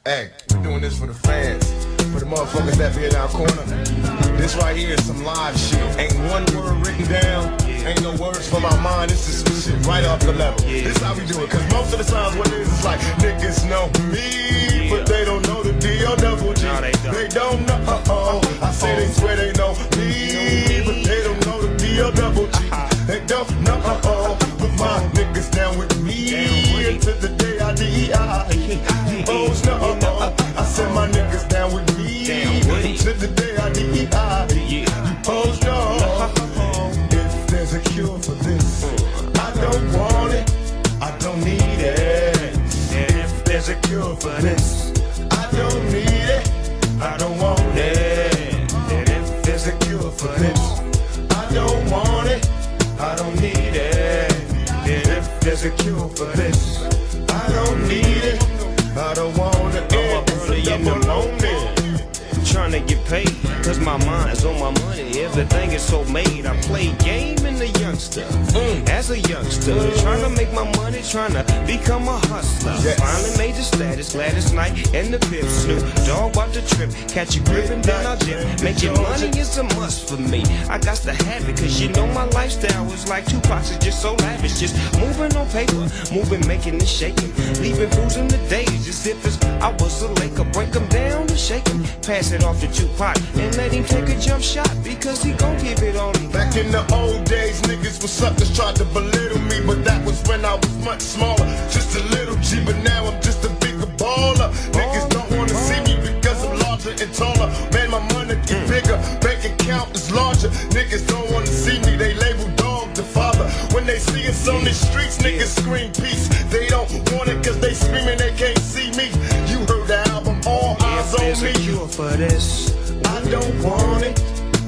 Hey, we're doing this for the fans, for the motherfuckers that be in our corner. This right here is some live shit. Ain't one word written down, ain't no words from my mind. This is some shit right off the level. This is how we do it, cause most of the times what it is like, niggas know me, but they don't know the D-O double G. They don't know, I say they swear they know me, but they don't know the D-O double G. They don't know, but my niggas down with me until the day I die. Oh no, I said my niggas down with me until the day I die. You pose no. If there's a cure for this, I don't want it, I don't need it. And if there's a cure for this, I don't need it, I don't want it. And if there's a cure for this, I don't want it, I don't need it. And if there's a cure for this, I don't need it, I don't want it. I'm up early in the morning, trying to get paid, cause my mind's on my money. Everything is so made. I play game in the youngster, as a youngster, trying to make my money, trying to become a hustler. Finally made the status, Gladys Knight and the Pip Snoop Dogg about the trip, catch a grip and then I'll dip. Making money is a must for me, I got to have it, cause you know my lifestyle was like Tupac's, is just so lavish. Just moving on paper, moving, making and shaking, leaving fools in the days as if it's I was a Laker. Break them down and shake them, pass it off to Tupac and let him take a jump shot, because he gon' give it on him. Back in the old days, niggas was suckers, tried to belittle me, but that was when I was much smaller, just a little G. But now I'm just a bigger baller. Niggas don't wanna see me because I'm larger and taller. Man, my money get bigger, bank account is larger. Niggas don't wanna see me, they label dog the father. When they see us on the streets, niggas scream peace. They don't want it cause they screaming they can't see me. You heard the album, All Eyes on Me. If there's a cure for this, I don't want it,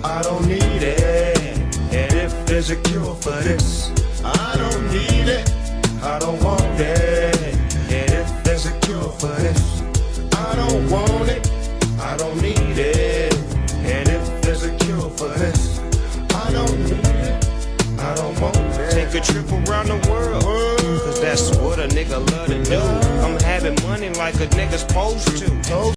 I don't need it. and if there's a cure for this, I don't need it, I don't want it. and if there's a cure for this, I don't want it, I don't need it. and if there's a cure for this, I don't need it, I don't want it. take a trip around the world, cause that's what a nigga love to do. I'm having money like a nigga's supposed to.